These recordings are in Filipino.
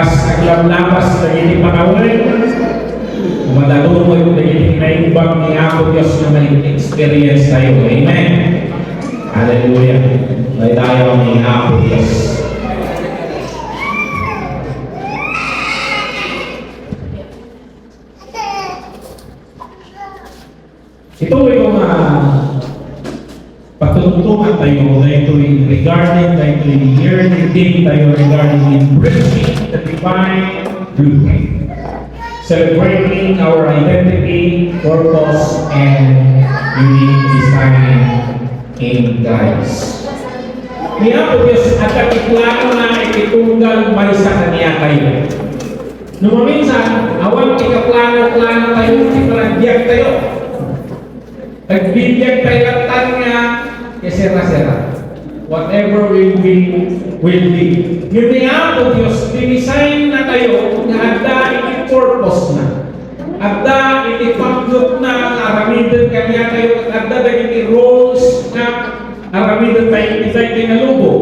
Kas naglabas dagiti panawin, madalungoy dagiti naibang ni Apo Diyos na may experience tayo. Amen. Hallelujah. May tayo ni Apo Diyos. Ito ay mga pagtutulungan tayo na ito'y regarding, na ito'y yearning din tayo regarding embracing the divine blueprint. Celebrating our identity, purpose, and unique design in Christ. Niya po Diyos at kapiklano na ititunggal may sa Kanya kayo. Numaminsan, awan ikaplano-plano tayo, iparagbiag tayo. Nagbibiyag tayo at tanya, sera-sera. Whatever will be, will be. Yun niya po Diyos, dinisign na tayo na ada iti-purpose na. Ada iti-pagdot na aramidan kanya tayo at ada iti roles na aramidan tayo iti na lubo.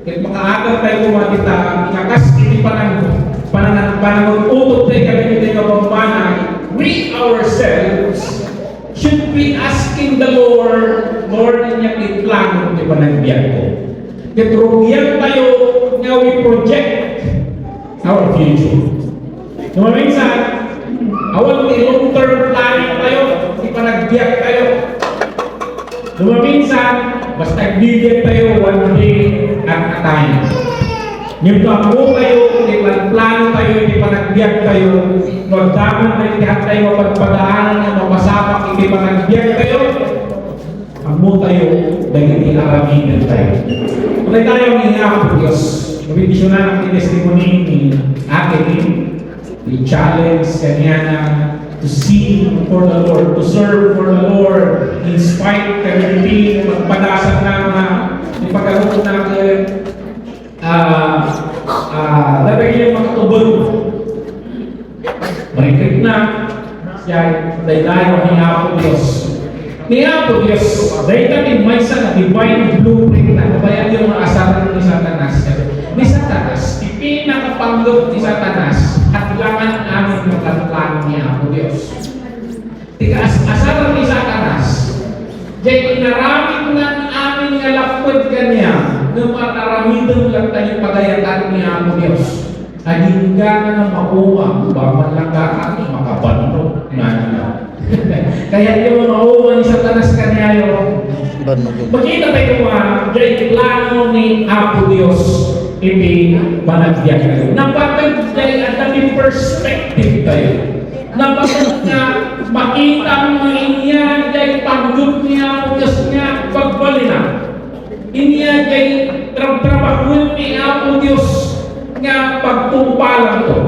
Kaya makaagal tayo kumatita, ikakas iti panangon utot tayo kami iti kapambanay. We ourselves should be asking the Lord, inya plano di panagbiag ko. Ketrugyan tayo nga we project our future. Minsan, awan ni long-term planning tayo, di panagbiag tayo. Minsan, basta nagbibiyag tayo one day at a time. Yung pamo tayo, di plano tayo, di panagbiag tayo, magdaman tayo, lahat tayo mapagpadaanan na mapasapak, di panagbiag tayo, amo tayo, dahil aramidan tayo. Kung tayo ng Apo Diyos, mabibisyonan ang testimony ni akin, i-challenge kanya na to sing for the Lord, to serve for the Lord, in spite of everything, magpadasan na ipagkaroon natin, dapat yung makatubod. Marikit na siya, dahil ni Apo Diyos. Ni Apo Diyos, dahil natin may sa divine blueprint na kabayan yung mga asaran ni Satanas. Ni Satanas, ipinakapanggap ni Satanas at langan namin magkatlan ni Apo Diyos. Asaran ni Satanas, dahil inaramit na amin nga lapod kanya nung mataramidan lang tayo pagayatan ni Apo Diyos. Aginggan na makuha, baman lang kami makabandok na. Kaya yung mauwa ni Satanas kanya yung makita tayo mga dahil plano ni Apo Diyos iti panagbiag tayo. Napagod dahil at natin perspective tayo. Napagod na makita mo inya dahil pagod niya Apo Diyos niya pagbali na. Inya dahil trabaho ni Apo Diyos nga pagtumpalan to.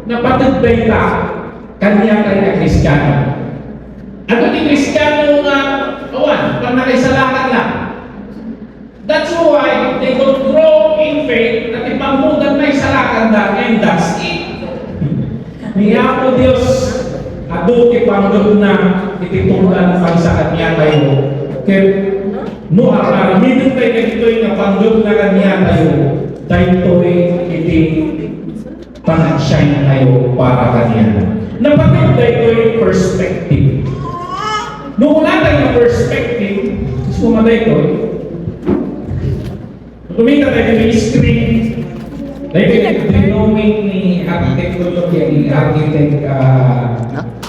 Napatagday ta kanya Kristiyano. Ano ni Kristiyano nga awan, pag nakisalakan lang. That's why they don't grow in faith at ipangmudan na isalakan lang and that's it. Ni Apo Diyos ado ipangdod na ititunglan pag sa kanya tayo. Kaya no aramitin tayo na ito'y napangdod na kanya tayo dahil ito'y iti pang-shine tayo para kanya. Napagod tayo ito'y perspective. Noong wala tayong perspective, sumaday ko, tumita tayo ng screen, dahil drawing ni architectology, ni architect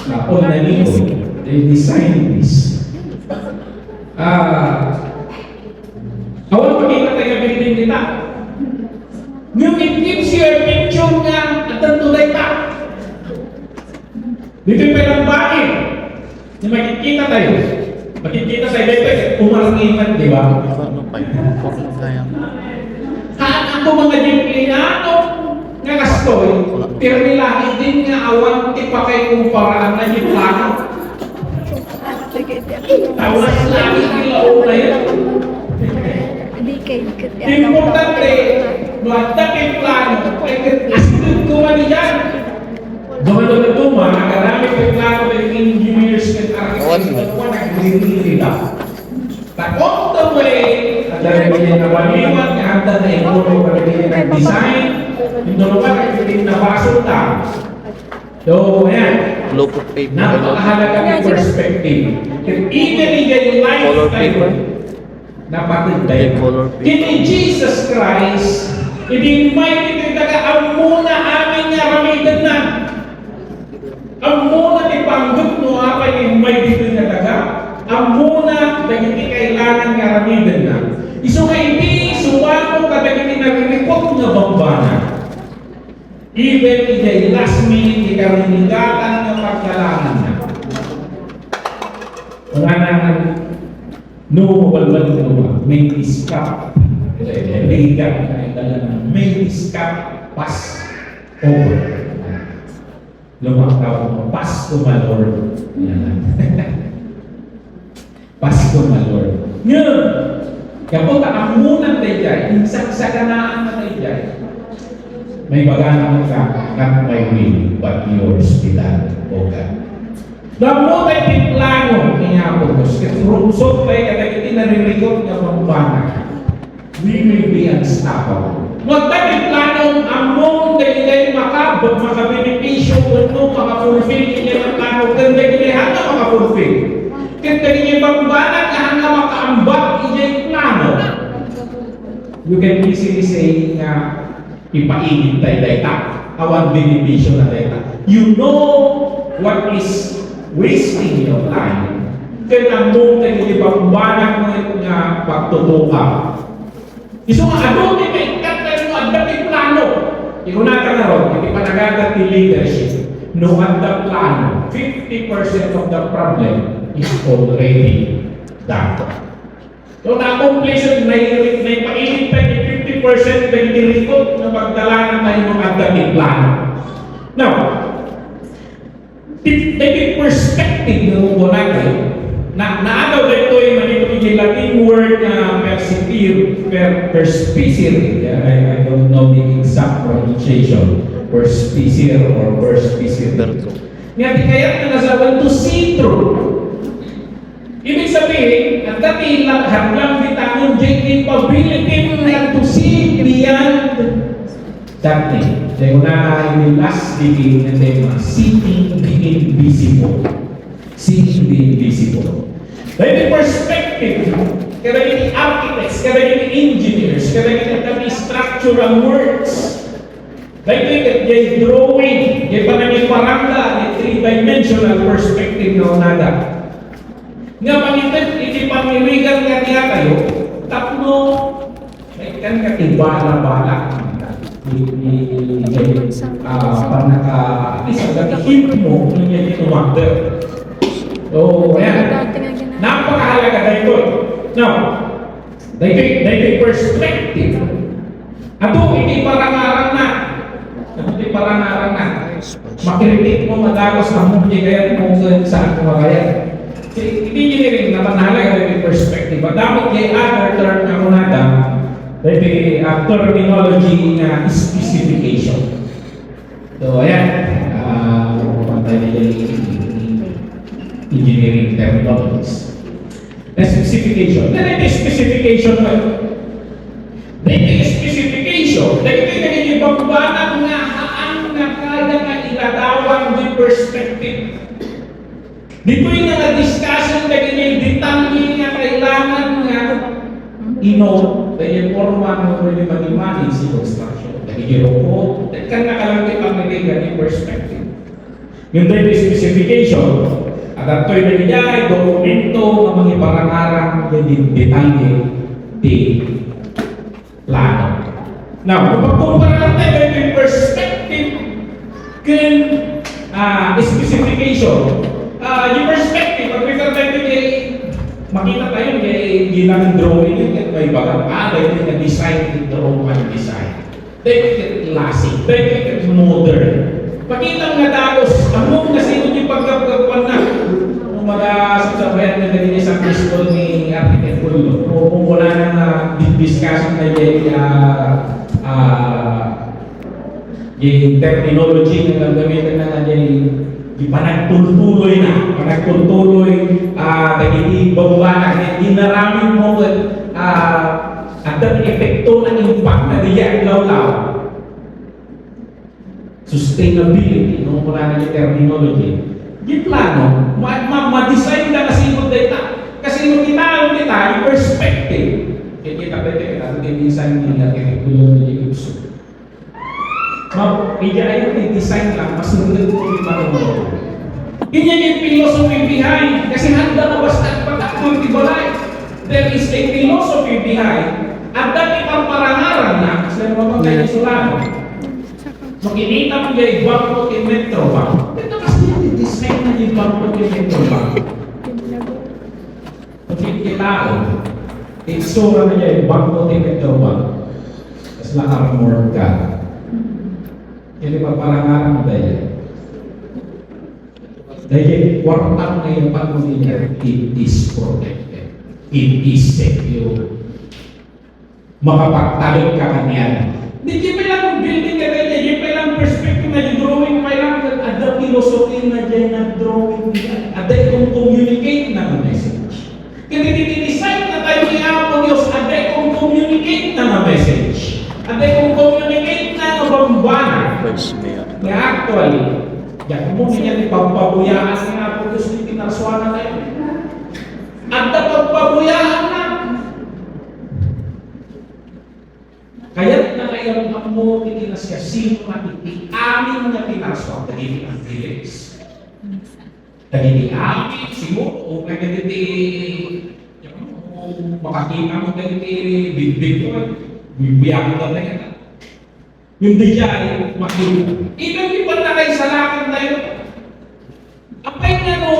Paul Nalito, they designed this. Awal pakita tayo ng building nila. Yung it gives you a picture nga at ang tulay pa. Dito pa lang bahay. Yung makikita tayo. Makikita tayo dito, umarangiman, di ba? Haan ako mga Dipliniano nga kastoy, pero nilahi din nga awan tipa kay kumparaan na yung plano. Tawas lagi nila una yun. Importante, buwata kay plano, ay asitid ko man yan. Doon ito, nakaramit kay plano ng engineers and architects na naglirili lang. But on the way, at dahil na baliwan, nga handa na ikulo pagdating ng design, yung dalawa na nabasol ta. So, ayan. Loaf of paper. Napakahalaga ng perspective. Even in your Color paper. lifetime, napatid tayo. Color paper. Kini Jesus Christ, hindi may ititaga ang muna aming naramitan na. Ang muna ni Panggap no apa yung may dito na taga. Ang muna na hindi kailangan naramitan na. Iso nga hindi suwako kada hindi naririkot na bambana. Even in the last minute, ikarinigatan ng pagkalangan na. Mga naman, no, walwal no, may iskap. Ligat na dala ng may iskap pass over. Lumakaw mo, pass to my Lord. Pass to my Lord. Ngayon, kapag ang munang tayo dyan, sa ganaan na tayo dyan, may bagana ka, not my will, but yours be done, O God. Damo tayo plano niya po, kasi rumsot tayo kada hindi naririkot ng pambana. We will be unstoppable. Magtabi plano among dahil makabenepisyo kung makafulfill niya ng plano, ganda niya hanga makafulfill. Ganda niya pambana na hanga makaambak niya yung plano. You can easily say na ipainit tayo data, awan benepisyo na data. You know what is wasting your time. Kaya ang mong nagigipagbanak mo ito nga pagtutuka. Iso nga, ano di may ikat mo ang dating plano. Ikunatan na ron, hindi pa nagagat ni leadership. No at the plano, 50% of the problem is already done. So na-completion, may painit tayo 50% na inirikot na magdalanan tayo ng dating plano. Now, the perspective ng natin na dito yung manito yung Latin word na perspicere. I don't know the exact pronunciation. Perspicere or perspicere. Nga di kaya na nasabi to see through. Ibig sabihin, ang dati hadlang bitangong capability na to see beyond that thing. Kaya una yung last speaking and then seeing the invisible. Seeing the invisible. Dahil yung perspective, kada yung architects, kada yung engineers, kada yung structural works. Dahil yung drawing, yung pananiparangga, yung three-dimensional perspective na unada. Nga pangitin, hindi pamiligan ka niya kayo, tatlo, may kan ka tibala-bala. Pag naka-hip mo, hindi niya tinumagder. So, ayan. Napakahalaga na ito. Now, dahil perspective. Ato, hindi parangarang na. Hindi parangarang na. Makritik mo madagos na mo, hindi kaya kung saan kumagaya. Hindi nyo rin naman halaga yung perspective. Dapat yung other term na kunada, dahil terminology na specification. So, ayan. Pantay na yung engineering terminologies. Na specification. Na yung specification mo. Dahil yung specification, dahil yung pagbanag nga ang nakada na ilatawang yung perspective. Dito yung discussion dahil yung detalye nga kailangan nga dahil yung forma mo rin mag-manage si construction. Dahil yung robot, dahil kang nakalagay pang nagiging yung perspective. Yung dahil yung specification, at ito'y nagigay, dokumento ng mga parangarang yung detalye di plano. Now, kung pagkumpara tayo yung perspective kan specification, yung perspective, pag refer tayo makita tayo yung ginang drawing yun, may bagang dahil yung design yung drawing ang design. Dahil yung classic, dahil yung modern. Pakita nga tapos, among kasi yung pagkapagpan na sasabayan na naging isang pistol ni Architect Pullo. Kung wala na discussion na yung terminology na gagamitin na yung Di pa nagtuloy na, naging babawalan, dinarami mo at ang epekto ng impact na diyan law. Sustainability, nung mula na yung terminology. Di plano, ma-design na kasi mo data. Kasi nung kita, yung perspective. Kita design nila, curriculum nila gusto. Iya ay design lang, mas nunod ko yung marunong. Ganyan yung philosophy behind. Kasi handa na basta pag-activity balay. There is a philosophy behind. At dati pang parangaran na, kasi naman kayo sulano. So, kinita mo yung bangko in Metro Bank. Ito kasi yung design na yung bangko in Metro Bank. Pagkikitao, iksura na yung bangko in Metro Bank. Tapos na-armored ka. Ini parangaran mo dahil. Dahil kwartang na yung pag-uwi niya, it is protected. It is secure. Makapagtalog ka kanyan. Hindi pa lang building ka dahil, hindi pa lang perspective na yung drawing pa lang, ada philosophy na dyan na drawing niya. Ada yung communicate na ng message. Kasi dinidesign na tayo ni Apo Diyos, ada yung communicate na ng message. Ada yung communicate na ng bambana. Kaya actually, yan mo niya ipagpabuyaan ng Apo Diyos ni pinarsuanan na yun. At pagpabuyaan na. Kaya na kayo ang mo itinasya sino na iti-amin na pinarsuan. Dagiti ang Felix. Dagiti amin, siguro, o dagiti makakita mo dagiti big ko, bibiyakin na tayo. Yung diya ay makinig. Iba na kayo sa lakad na yun. Apay nga no,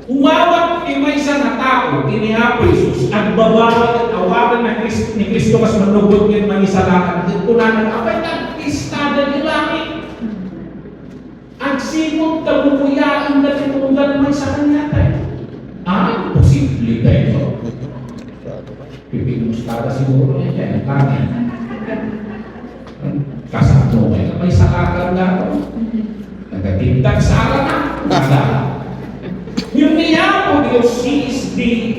umawat kay may isang na tao, inihapo Jesus, at babawal at awakan ni Kristo kas manugod ngayon man isa lakad. Ito na apay na, istada ni langit. Ang simot tabubuyaan na tinundan may sa kanya tayo. Posible tayo. Pipimustada siguro niya dyan, ang langit. Kasano kayo may sakakal na ito. Nagtintag sa alam na. Yung niya po, Diyos, she is the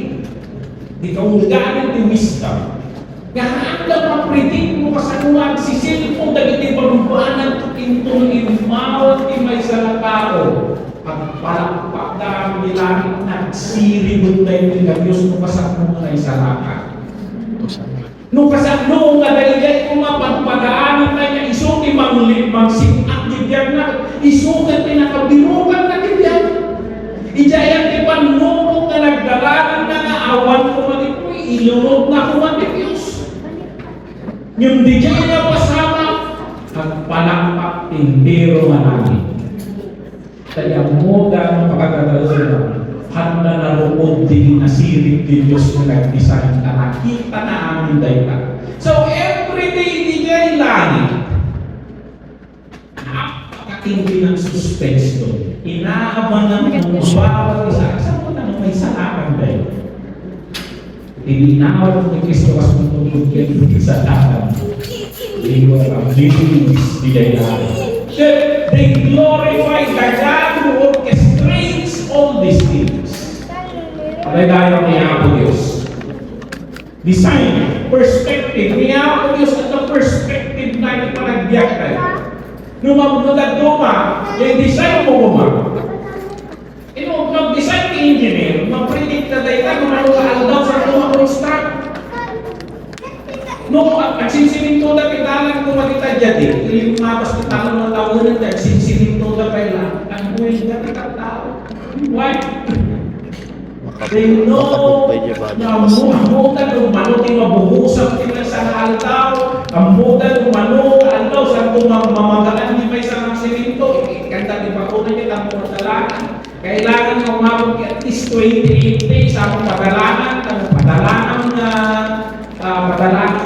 kaungganan ni wisdom. Kahanda ma-predict mo kasanuan, sisil mo dagiti parubanan to pinto imawat ni may sa tao. At palakpak nila nagsiribot tayo ng Diyos mo kasanuan ay salakat. Nung kasano nga dahil kung mapagpadaanan na niya, isuki magsinak dibyan na, isuki pinakabirukan na dibyan. Ijayan di panumok na nagdalanan na nga, awan ko man ito, ilurog na ko man Diyos. Yung di niya pasama, ang palakpak tindero man namin. Kaya mo gano'ng pagkakadalasan handa na lupod din nasirip din Diyos na nag-design na nakita na amin dahil. So every day di dyan langit, napakatindi ng suspense doon. Inaaban ng bawat isa. Saan mo na may salakan dahil? Tininawan ni Kristo kas matutulog kayo sa lakan. Hindi ko ang livings di dyan. They glorify the God who orchestrates all these things. Pagkaya niya ako Diyos. Design, perspective. Niya ako Diyos at ang perspective na ipanagbiyak tayo. Nung magmulad duma, yung design mo guma. Mag-design ni engineer, mag-predict na tayo kung ano ka-aldaw sa construct. No, ang sinsininto na kitalan ko makita dyan eh. Iling mabas kitalong na tao na dyan, sinsininto na kailan. Ang buhay na kitang tao. Why? They know na amutan umano di mabuhusap sila sa aldaw, amutan umano aldaw sa mamamagaan di may sa sininto. Kanta di pa ko na niya ang portalangan. Kailangan na umabot at least 28 days ang padalangan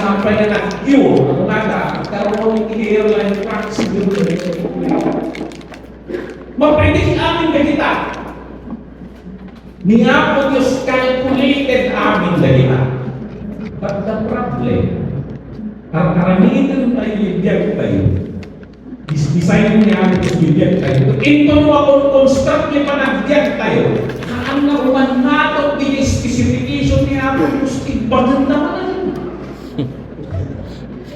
sampai na nag-cure. Ano nga karoon ng airline crash siguro na ito. Mapredict amin na kita. Niya po Diyos calculated amin na kita. But the problem, ang karamihan tayo ibigay tayo, design niya ito bigyan tayo. Ito mo akong construct niya panagyan tayo. Ang nakuman nato din specification niya ako yung ibagan naman na yun.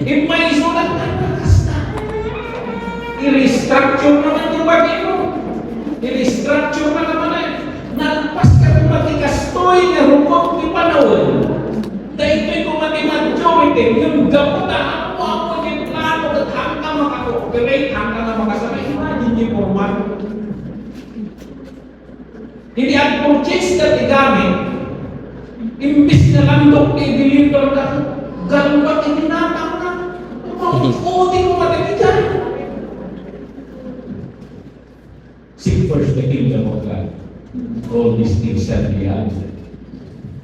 May sulat na nakasta. I-restructure naman yung bagay mo. I-restructure na naman na yun. Nalpas ka kung matikastoy na rupot ni panahon. Dahil ito'y kung mati-majority, yung gapot na ako yung plano at hanggang maka-cooperate, hanggang na makasama. Imagine yung format. Hindi ang purchase na igamit, imbis na landok i-deliver na, ganun ba itinatang na? Hindi mo matibigyan. Seek first the kingdom of God. All these things shall be added.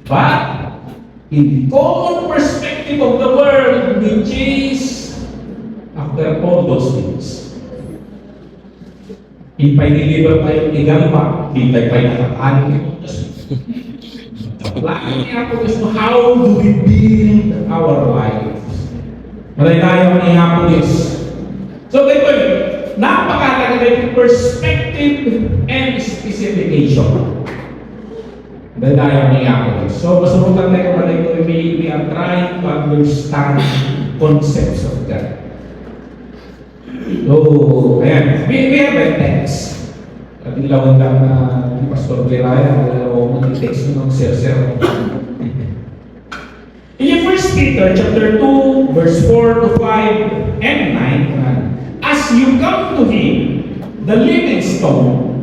But, in the common perspective of the world, which is, after all those things, ipay-deliver tayo igamba, hindi tayo nakakaano ito. Lagi niya po is how do we build our lives? Malay-layo ni Apo Diyos. So, ito napakalaga ng perspective and specification. Malay-layo ni Apo Diyos. So, masurutan tayo kung ito, we are trying to understand concepts of God. So, ayan. We have a text. Lawan lang na ni Pastor Geraya o mag-text mo ng sir-sir. In 1 Peter chapter 2, verse 4 to 5 and 9, as you come to Him, the living stone,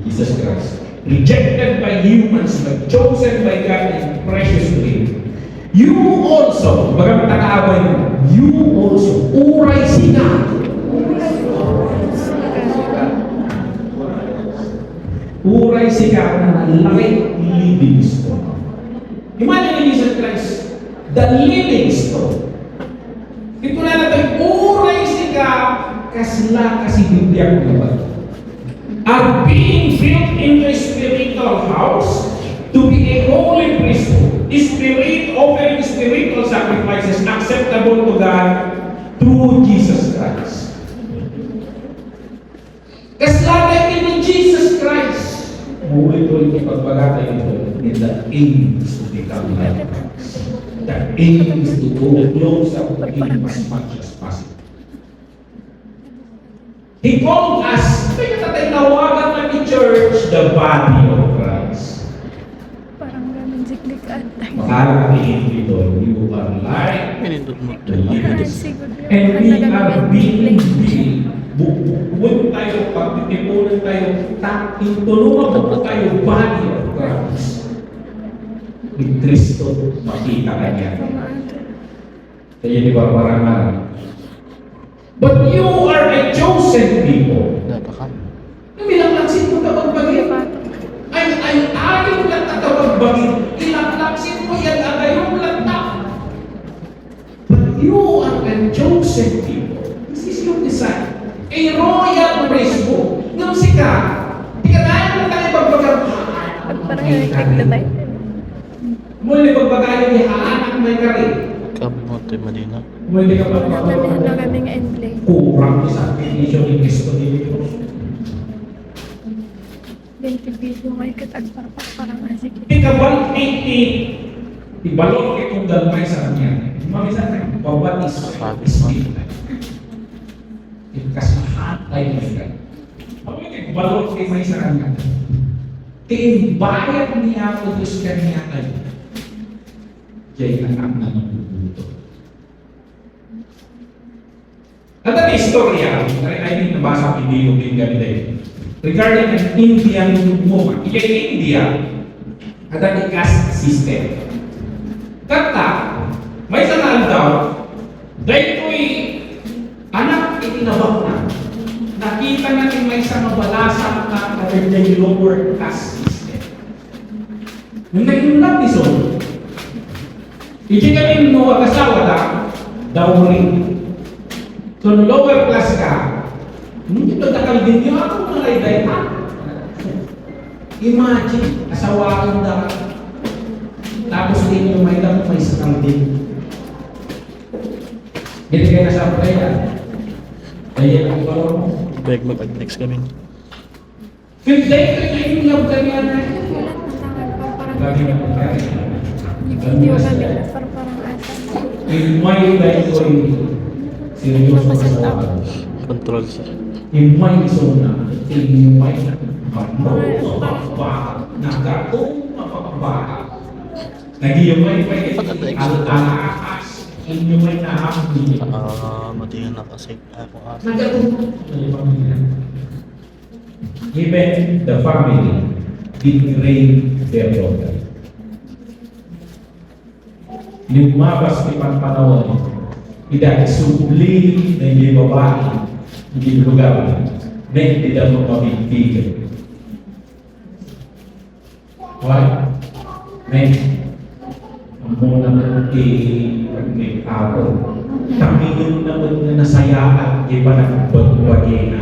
Jesus Christ, rejected by humans but chosen by God and precious to Him, you also, baga matakaaway mo, you also, uray sina. Uray sika na laki living stone. Imagine Jesus Christ, the living stone. Ito na natin, uray sika kasla kasi bibiyag naman. Are being built in the spiritual house to be a holy priesthood, spirit offering spiritual sacrifices acceptable to God through Jesus Christ. Kasla ni Jesus Christ. Buhay-tuloy yung pagpagata ito, and the aim is to become like Christ. The aim is to go close up to Him as much as possible. He called us, kaya natinawagan na ni church, the body of Christ. Parang ganun siklikan. Makala kami dito, you are like the living Siguro and we are being built. Bukuin tayo, pagtitipunan tayo, tulungan po tayo, body of Christ. With Kristo, makita ka niya. Kaya di ba parang but you are a chosen people. Namilang-laksin mo kapag bagay. Ay aling lang at kapag bagay. Ilang-laksin mo yan at ayong lantak. But you are a chosen people. This is your design. A royal priesthood. Nung sika, di ka dahil lang tayo pagpagkakaan. Parang electric na tayo. Muli pagpagkakaan niya, anak may kari. Kami mo ito Madina. Muli ka Wala pagpagkakaan. na kaming endplay. Kurang sa application ng Kristo ni Diyos. Dito video may katagparpak parang asik. Ikabal, ibalot itong dalmay sa kanya. Mamisan na, babatis sa Espiritu. Ikasmahat tayo may God. Ako yung balot kay may sa kanya. Tiimbayad niya ako Diyos kanya kayo. Diya'y anak na nabubuto. At ang istorya, I think nabasa ko hindi yung ganito regarding an Indian woman. Iya'y India, at ang caste system. Kata, may sanaan daw, dahil ko'y anak itinawag na, nakita natin may isang mabalasan na kanyang lower caste system. Nung naging labison, hindi kami nuwa kasawa na, dowry. So, no lower class ka, hindi pagkakal din niyo ako malay-day ha. Imagine, asawaan daw. Tapos din yung may damo may sakang din. Binigay na sa prayer. Kaya ang paro mo. Beg mag-next kami. Pinday ka na yung love ka niya na. Wala natangan pa parang Lagi na pagkain. video kami na parang asa. In my life ko seryoso na sa Control siya. in my zone na. In my nakakabaka. Nag-iumay pa al-aas. Inyumay na hapon. Matiyan na kasi ako ata. Even the family degrade their daughter. Lumabas ni panpanahon, tidak subli na hindi babae, hindi lugar, na hindi daw mapapigil. Why? Men, ang muna naman may ako. Kami yung naman na nasayaan, iba na bagbagay na.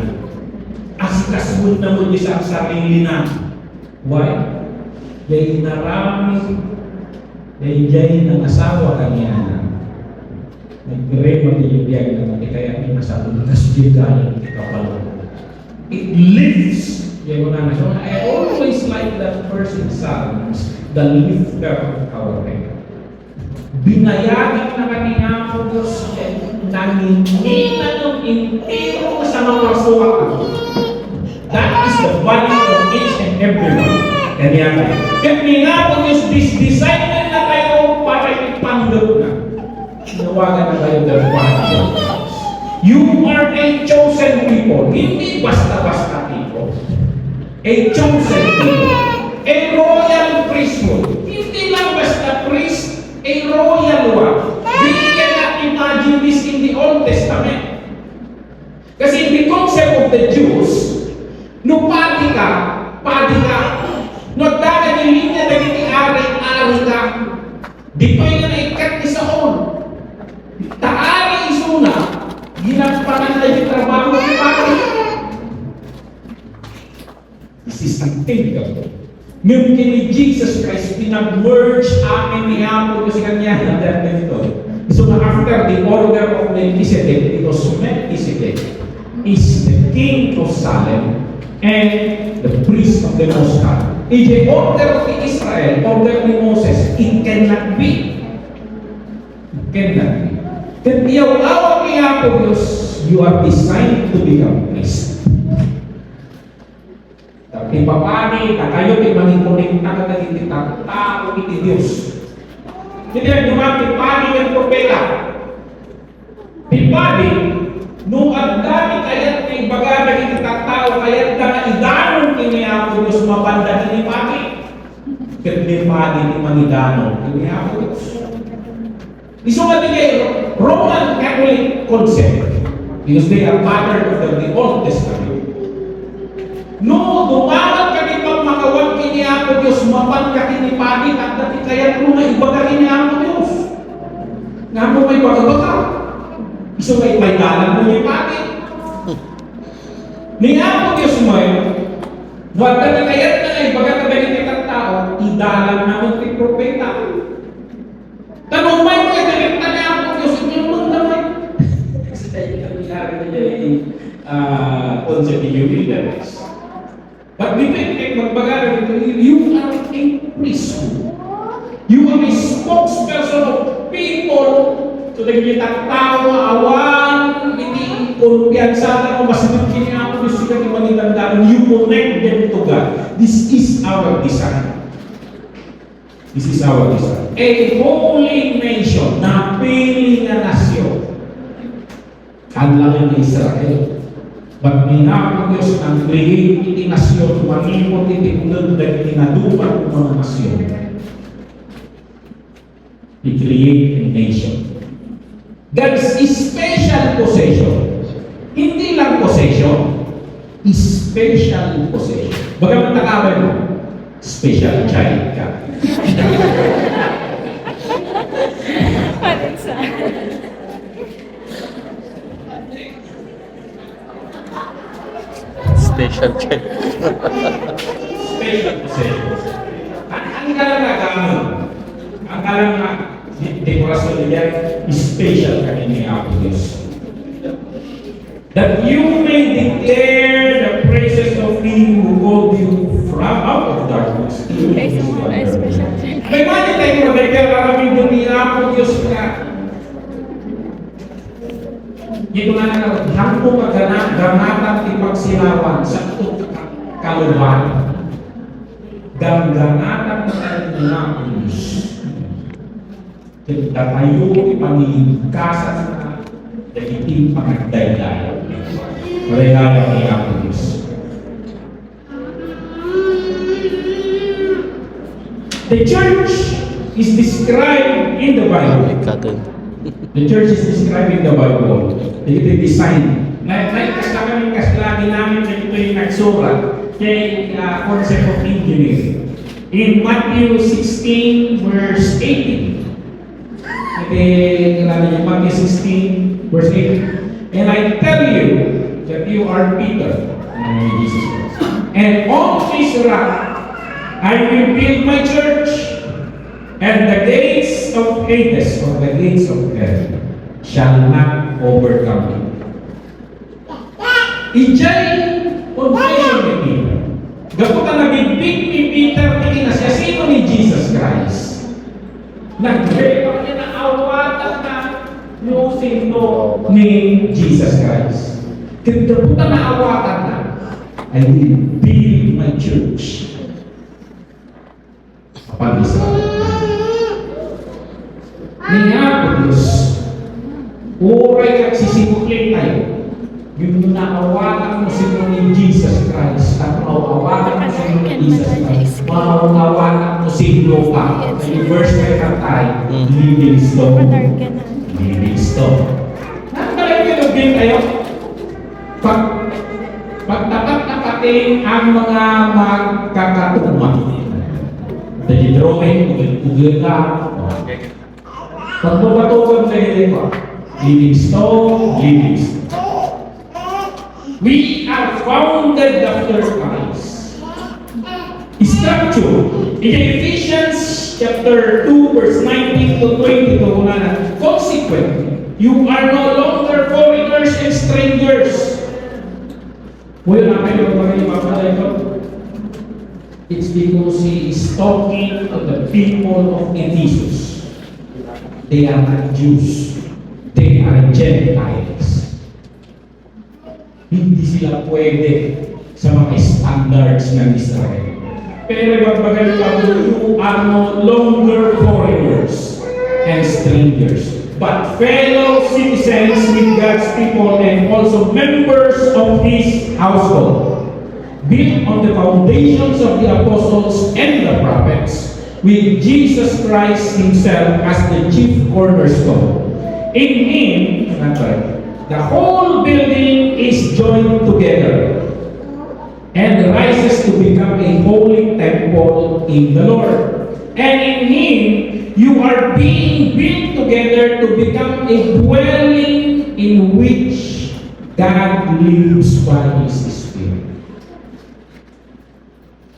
Asikas-mood naman yung sa sarili na. Why? Dahil narami, dahil ng asawa kanya. Nag-rema din yung biyag na kaya may masabi, kasbigayan kita pala. It lives. Yung mga so I always like that person Psalms, the lifter of our head. Binayagin na kanina po Diyos nanginginan ng intero sa mga suwak. That is the value of each and every one. Kaya nga po Diyos, designer na kayo para ipanggap na. Nawagan na kayo ng value. You are a chosen people. Hindi basta-basta people. A chosen people. A royal priesthood. Hindi lang basta priest, a royal one. We cannot imagine this in the Old Testament. Kasi in the concept of the Jews, no pati ka, no dagat yung linya na ari ka, di pa yun na ikat isaon. Taari isuna, ginagpanan na yung trabaho ng pati. This is unthinkable. Ngayon ni Jesus Christ, pinag-merge amin ni Apo kasi kanya na dito. So after the order of Melchizedek, because Melchizedek is the king of Salem and the priest of the Most High. In the order of Israel, order ni Moses, it cannot be. It cannot be. Then iyaw-awa ni Apo Diyos, you are designed to become priest. Tapi papani, na kayo ay mangikonekta ka na ititang tao iti Diyos. Hindi ang dumang pipani ng propeta. Pipani, nung ang dami kaya't may baga na ititang tao, kaya't na idanon kiniyapo Diyos mabanda ni pani. Pipani ni mangidanon kiniyapo Diyos. Isugat nila Roman Catholic concept because they are patterned of the Old Testament. No, dumagat kami pang makawag kini Apo Diyos, mapan ka kini pati, at dati kaya mo na ibaga kini Apo Diyos. Nga mo may baga-baga. Iso may dalan mo yung pati. Ni Apo Diyos mo wag dati kaya na ibaga ka ba kini tao, idalan namin kay propeta. Tanong may mga direkta ni Apo Diyos, inyong mong damay. Kasi tayo kami narin niya yung concept yung leaders. But we can magbaga you are a priesthood. You are a spokesperson of people to the kitang-tao, awan, hindi kumpiyansa na masinag kiniya mo gusto ka imanitandaan. You connect them to God. This is our design. This is our design. A holy nation, napili na nasyon. Kanlang ng Israel. Pag minako Diyos ng create iti nasyon, manimot iti unod na tinadupan ng mga nasyon. He create a nation. God's special possession. Hindi lang possession, special possession. Bagaman nakawin mo, special child ka. Parang sa... Special check. Special possession. Ang kalangagamon, ang kalangagamon, dekorasyon niya, special ka ni Apo Diyos. that you may declare the praises of Him who called you from out of darkness into Guys, His mga wonderful special light. check. May mali tayo mag-declare kami dunia po Diyos ka. Ito na nga, hangpo ganatang ipagsilawan sa kaluban. Ganatang na tayo na Diyos. Kita tayo ipangigkasan na dahiting pangagdaydayan. Maligaya ni Apo Diyos. The church is described in the Bible. Ikatin. The church is described in the Bible. Ito yung design. Kami lagi namin na ito yung nagsurat kay concept of engineering. In Matthew 16 verse 18. Matthew 16 verse 18. And I tell you that you are Peter, Jesus Christ. And on this rock I will build my church, and the gates of Hades, or the gates of hell, shall not overcome it. Ijay confession ni Peter. Gaputan na bigbig ni Peter, tingin na siya sino ni Jesus Christ. Nag-break niya na awatan na yung sino ni Jesus Christ. Gaputan na awatan na, I will build my church. Pag-Israel. Niya po Diyos, uray at sisimukling tayo. Yung naawatan mo sino ni Jesus Christ at maawatan mo sino ni Jesus Christ. Maawatan mo sino ka. Yung verse na katay, living stone. Padargan na. Living stone. Ang talagang pinugin tayo? Pagtapat-tapatin ang mga magkakatuma. Jadi drawing, ugil ka. Pagpapatugan sa hindi pa. Living stone, living stone. We are founded after Christ. Structure. In Ephesians chapter 2 verse 19 to 22, consequently, you are no longer foreigners and strangers. Well, namin yung mga ito. It's because he is talking to the people of Ephesus. They are not Jews. They are Gentiles. Hindi sila pwede sa mga standards ng Israel. Pero magbagal pa, you are no longer foreigners and strangers, but fellow citizens with God's people and also members of His household. Built on the foundations of the apostles and the prophets, with Jesus Christ Himself as the chief cornerstone. In Him, the whole building is joined together and rises to become a holy temple in the Lord. And in Him, you are being built together to become a dwelling in which God lives by His Spirit.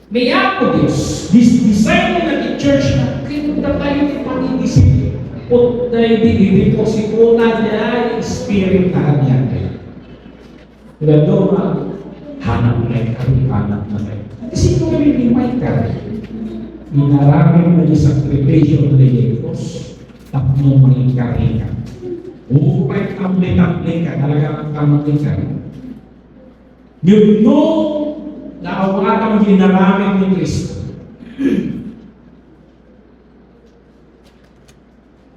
May ako Diyos, this design na i-church na kinunta tayo ng pag-iisip. Put na i-deposito na niya yung spirit na kanya tayo. Kaya doon, hanap na tayo. Kasi kung may ka, inarami mo yung sacrifice na Diyos, tapos mga karika. Upay tamli-tamli ka, talaga ang tamli ka. You know, naawatan mo ginamit ni Kristo.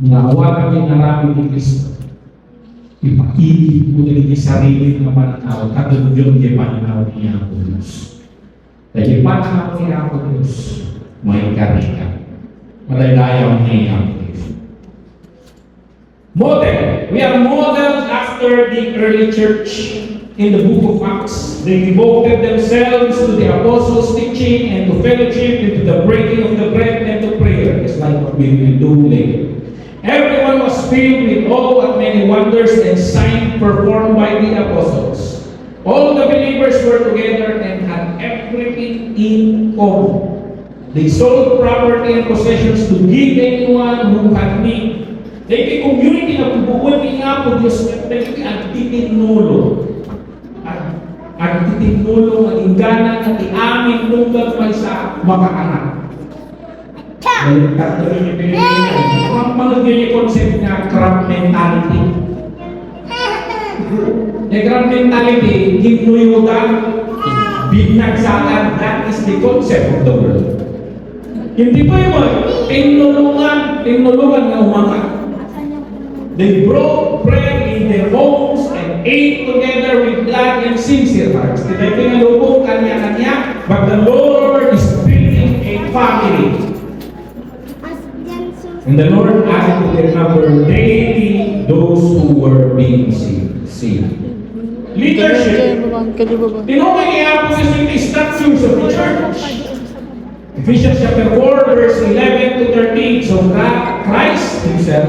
Naawatan mo ginamit ni Kristo. Ipakilit mo din yung sarili ng pananaw. Katulad yung pananaw niya ako Diyos. Dahil pananaw niya ako Diyos, may karika. Malalayaw niya ako Diyos. Model. We are modeled after the early church. In the book of Acts, they devoted themselves to the apostles' teaching and to fellowship, and to the breaking of the bread and to prayer, just like what we will do later. Everyone was filled with awe at many wonders and signs performed by the apostles. All the believers were together and had everything in common. They sold property and possessions to give anyone who had need. They community na bubuhay niya po Diyos, at tinulo. at itinulong ang ingganan at iamin tunggal pa sa makaanak. Baliktad na rin yung pinilihan. Ang mga yung concept na crab mentality. The crab mentality, ginuyugan, binagsakan, that is the concept of the world. Hindi pa yun, tinulungan na umangat. They broke bread in their homes and ate together with glad and sincere hearts. Tidak pinalubog kanya-kanya, but the Lord is building a family. And the Lord added to their number daily those who were being saved. Leadership. Tinukay niya po sa structures of the church. Ephesians chapter 4, verse 11 to 13. So Christ Himself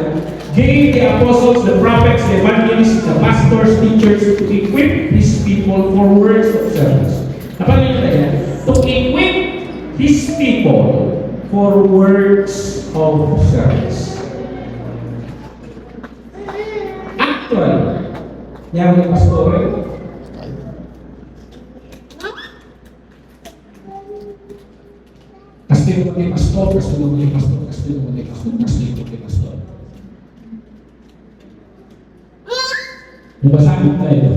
gave the apostles, the prophets, the evangelists, the pastors, teachers to equip His people for works of service. Napanood nyo na yan? To equip His people for works of service. Actually, yan ang pastor. Kasi mo kay pastor, kasi mo kay pastor, kasi mo kay pastor, kasi mo kay pastor. Nabasahin tayo,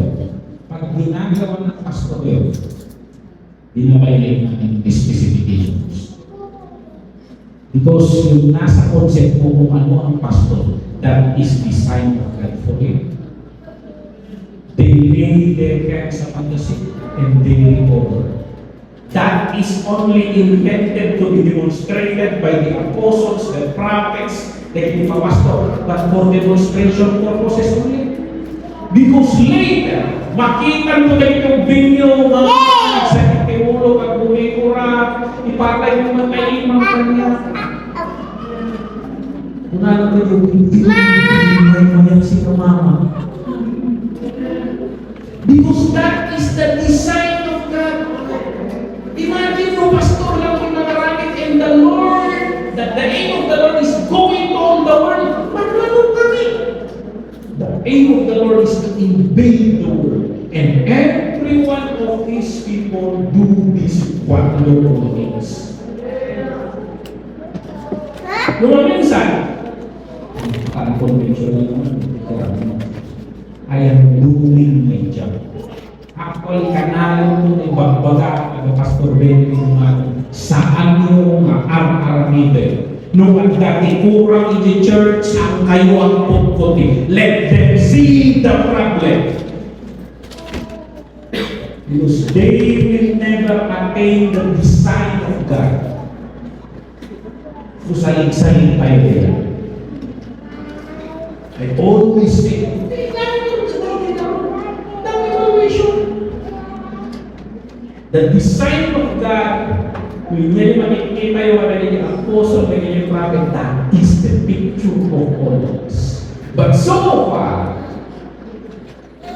pag ginagawa ng pastor yun, binabayad natin specifications. Because yung nasa concept mo kung ano ang pastor, that is designed of God for him. They lay their hands upon the sick and they recover. That is only intended to be demonstrated by the apostles, the prophets, the pastor, but for demonstration purposes only. Because later, makita mo kayo yung binyo, mga nagsakit kay ulo, at bumikura, ipatay mo matay mga kanya. Kung ano ko yung hindi may si mama. Because that is the design of God. Imagine mo, pastor lang yung nakaramit and the Lord, that the aim of the Lord is going to all the world. Maglalong kami. The aim of the Lord is to invade the world. And every one of His people do this wonderful things. Nung minsan, parang conventional naman, I am doing my job. Actually, kanalo mo na ibagbaga ng Pastor Ben saan yung aram-aramide. Nung ang dati kurang in the church, ang kayo ang pagkuti. Let them see the problem. Because they will never attain the design of God. Kusayig-sayig tayo din. I always say, the design of God, kung hindi makikita yung mga apostle, mga prophet, that is the picture of all of us. But so far,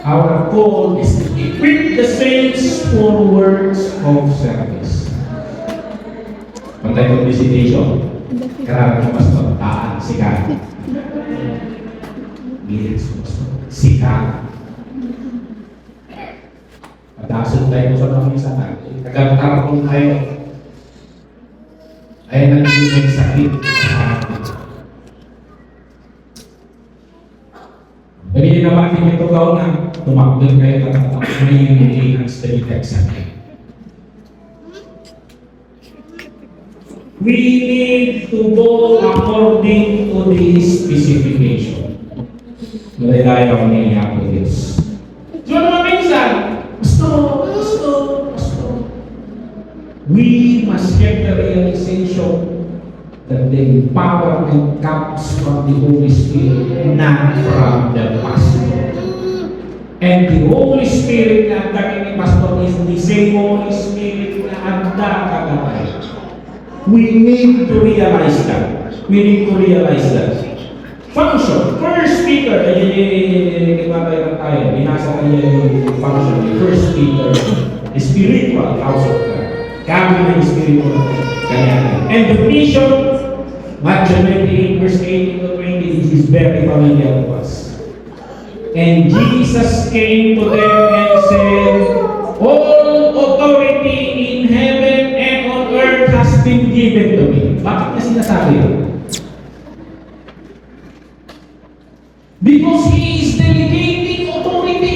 our call is to equip the saints for works of service. Pantay ng visitation. Karami ng pastor, sikat. Yes, pastor. Sikat. Pagkasod tayo sa mga minsan, kagantarapon tayo. Ay nagiging sakit sa atin. Pwede na ba ating ito gawin na tumakbol kayo at may yung study text sa atin. We need to go according to the specification. Malay tayo ang nangyayari ko this. So naman minsan, Pastor, we must get the realization that the empowerment comes from the Holy Spirit, not from the pastor. And the Holy Spirit na kami ni Pastor is the same Holy Spirit na handa kagabay. We need to realize that. We need to realize that. Function. First Peter, binasa tayo yung function. First Peter, spiritual house of God. Kami ng spiritual. And the mission, Matthew 28, verse 18 to 20, this is very familiar to us. And Jesus came to them and said, All authority in heaven and on earth has been given to me. Bakit niya sinasabi yun? Because He is delegating authority.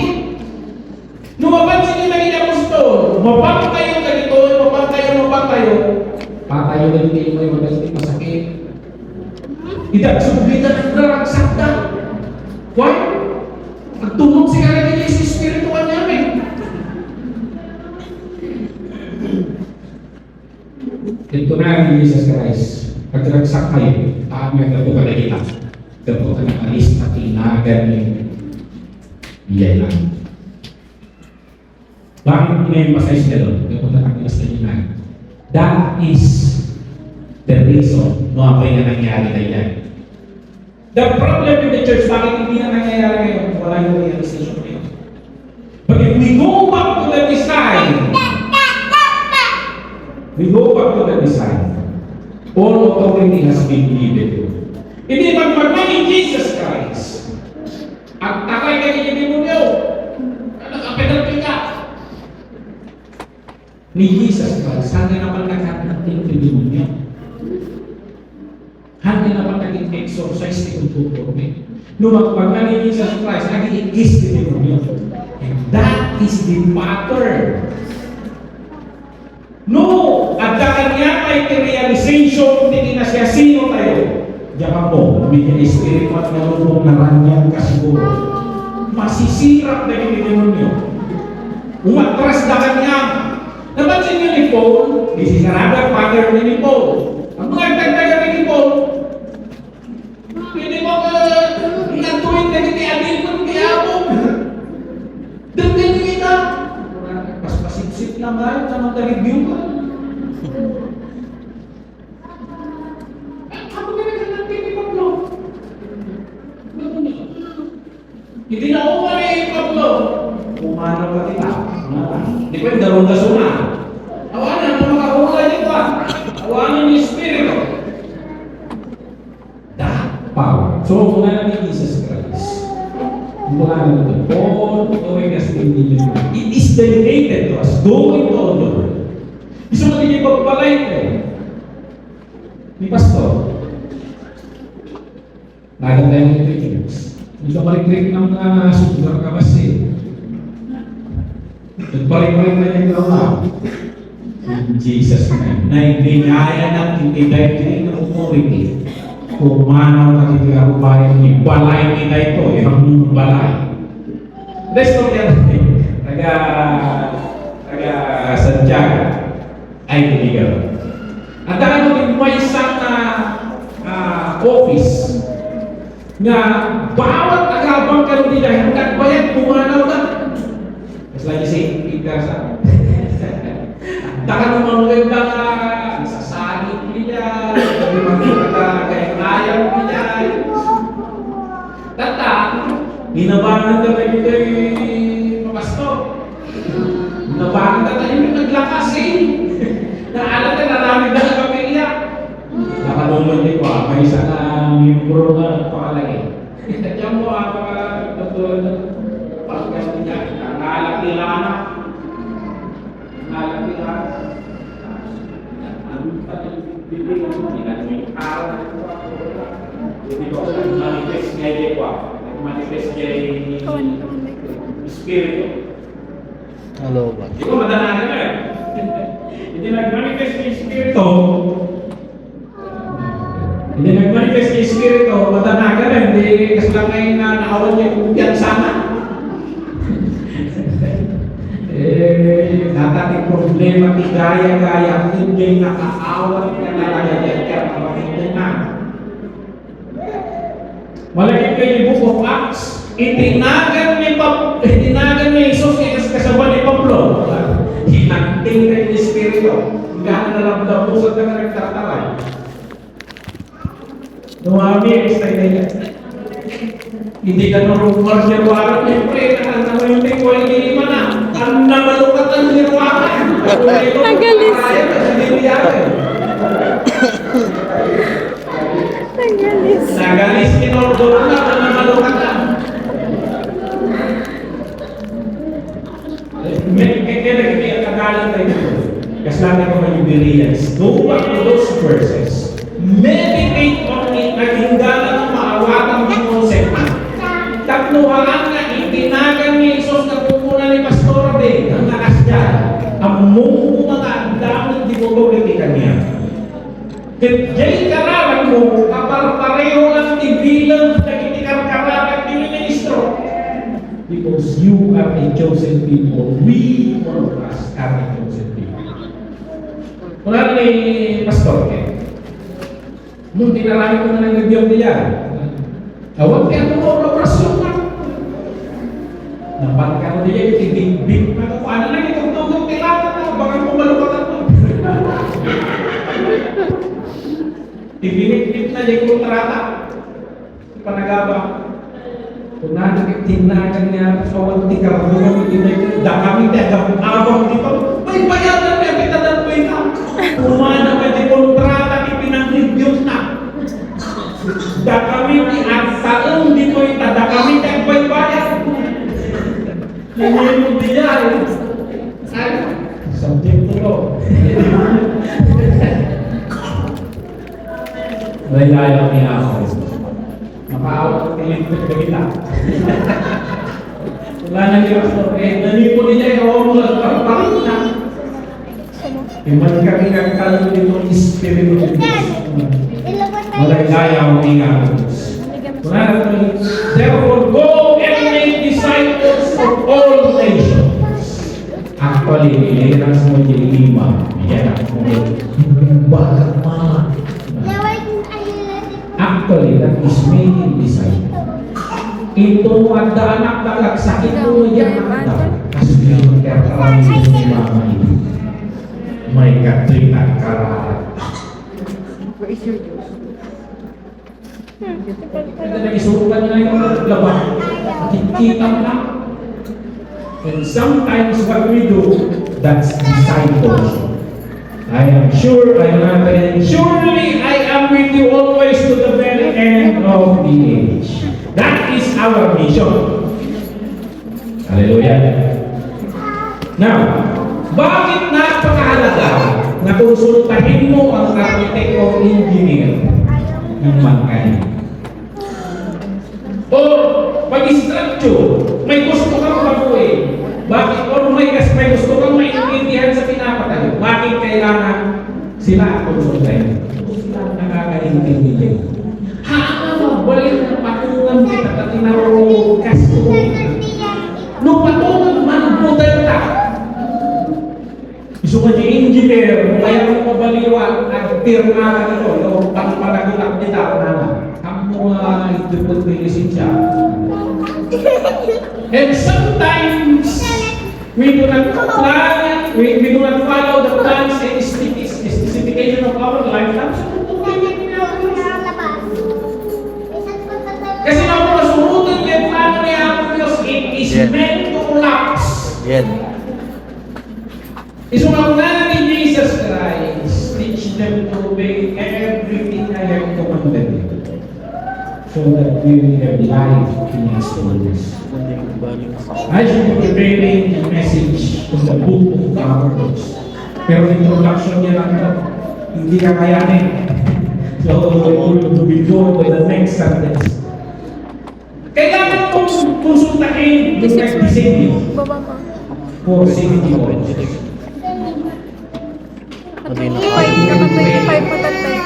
Nung mapansin niyo na inapostol, mapang tayo ganito, mapang tayo, patayo na hindi mo yung magaling masakit. Idagsubitan ang naragsak na. Why? Pagtulog siya na niya sa spiritual namin. Ito na ni Jesus Christ. Pagkaragsak kayo, kami ang dato ka na kita. Dato ka na alis na tinagan niyo. Iyan lang. Bakit ina-emphasize niya doon? Dato ka na alis na tinagan. That is the reason no apa yang nangyari na yan. The problem in the church, bakit hindi na nangyayari ngayon? Wala yung realization ngayon. But if we go back to the design, all authority has been given to. Hindi magmagman ni Jesus Christ. At takay ka niya demonyo. Nakapedal ka. Ni Jesus Christ, hanggang naman nagkakating ng demonyo. Hanggang naman nag-exorcise ni Kutuporme. Lumagmagman ni Jesus Christ, nag-i-igis ni demonyo. And that is the pattern. No, at kanya ay realization, hindi na siya sino tayo. Diyan po, bigyan espiritu at nalubong na ranyan ka siguro. Masisirap na yung demonyo. Umatras na kanya. Napansin niyo ni Paul, this is another pattern ni Paul. Ang mga dagdagan ni Paul, hindi mo inatuin na hindi adil mo ni Abong. Dagdagan niyo ito. Pasip-sip lang tayo, tamang na-review ka. Ako ka nagkakatin ni Pablo. Hindi na ako ka ni Pablo. Umano ka kita. Hindi ko yung darong gasuna. Awanan, makakahulay niyo pa. Awanan yung Espiritu. That power. So, mula na ni Jesus Christ. Mula na ito. All authority has been given to us. It is delegated to us. Going to all the world. Gusto mo din yung pagpalay ko eh. Ni Pastor. Nagan tayo ng Philippines. Hindi ka maliklik ng mga sugar kabasi. Nagpaling-paling na yung gawin. In Jesus' name. Na ibinaya ng intidaytay ng authority. Kung manaw na kitilang bayan ni balay nila ito, yung balay. Rest of the Santiago ay kinigaw. At dahil may isang office na bawat agabang karoon nila, hanggang bayan, pumanaw na. Mas lagi si Peter sa dahil mga sasagit nila, kaya-kaya nila. Tata, binabangan ka tayo kay Pastor. Binabangan ka tayo naglakas eh. Naalat na naraming na ang kapilya. Nakalungan din ko, may isa na membro na pakalagay. Diyan mo, pagkatuloy na pagkatuloy niya, naalat nila na. Naalat nila na. Ang bibigyan mo, yung araw na ito. Hindi ko sa manifest niya ko. Manifest niya yung Espiritu. Hello, ba? Hindi ko madanagan na eh. Hindi nag-manifest yung Espiritu. Hindi nag-manifest yung Espiritu, madanagan na. Hindi kasi lang ngayon na nakawan niya kung yan sana. Natating problema ni gaya-gaya hindi nakaawan ka talaga yan ka kapatid na. Malagay kayo yung Book of Acts, itinagan ni Jesus kasama ni Pablo. Hinanting na yung Espiritu. Hingga na lang daw po sa mga nagtatalay. Nuwami ang istay na yan. Hindi ka narumar niya warang siyempre, ang naman yung tingwal hindi naman na. Ang namalukatan niya warang. Nagalis. Nagalis. Nagalis kinordor na ang namalukatan. Kaya pagkagalan tayo dito. Kasi lagi ko mag-experience. Go back to those verses. Meditate on it na hinggalan ng maawatang concept. Tatluhaan na itinagan ni Jesus na pupunan ni Pastor Ben ang nakas dyan. Ang mong mga daming di mo politikan niya. Kaya kararan mo, kapar-pareho lang tibilang nakitikar-kararan ni ministro. Because you are a chosen people. We all of us are a chosen people. Wala ni Pastor Ken. Nung tinarami ko na ng nagbiyak niya, awag kaya ito mo operasyon na. Napagka mo niya, itig-big na ko. Ano lang itong tungkong tilata na, baka pumalukatan mo. Ibinit-bit na niya kung tarata. Panagaba. Kung nakikitinagan niya, kawan di karbuhan, da kami tayo, abang di pa, may bayaran niya, pitadan mo ito. Kumana ka di kontrata, ipinag-review na. Da kami di agsaang di ko ito, da kami tayo baybayan. Hindi mo diyan. Subject to law. Layo niya ako. Makaawat ang tilipit ka kita. Wala nang Pastor Ken. Nanipo niya yung awang parang na. Iman ka kinagkalo dito ng Espiritu ng Diyos. Malagaya ang mga therefore, go and make disciples of all nations. Actually, nililang sa mga lima. Yan ako. Bakit mama? Actually, that is making disciples. Ito ang anak na lagsakit mo yan ang anak. Kasi yung karami ni mama ito. May katrin at kararat. Where is your Diyos? Ito nag-isurugan niya yung labang. Nakikita mo lang. And sometimes what we do, that's discipleship. I am sure, I am not, and surely I am with you always to the very end of the age. That is our mission. Hallelujah. Now, bakit napakahalaga na konsultahin mo ang architect o engineer ng mankind? O pag-structure, may gusto kang mabuhay. Bakit? Or may gusto kang maintindihan sa pinapatayo. Bakit kailangan sila ang konsultahin? Sila ang nakakaintindi. Balik na patungan kita at tinarong kasto. Nung patungan man, butal ta. Iso ka di engineer, kaya mo mabaliwa, nag-pirma ka nito, yung pagpalagulat nita, ang mga ipagpilisin siya. And sometimes, we do not plan, we do not follow the plans and specification of our lifetime. Kasi na kung masurutin yung plano niya ang Diyos, it is meant to collapse. Yan. Isumangnan ni Jesus Christ, teach them to obey everything I have commanded you, so that we will have life in His fullness. I should be preparing a message from the book of Proverbs. Pero introduction niya lang ito, hindi ka kayanin. So, we go to the next sentence. Kailangan kong konsultahin yung nag-design Baba mo. for safety points. Hindi na 25, kapag 25 mo tatay.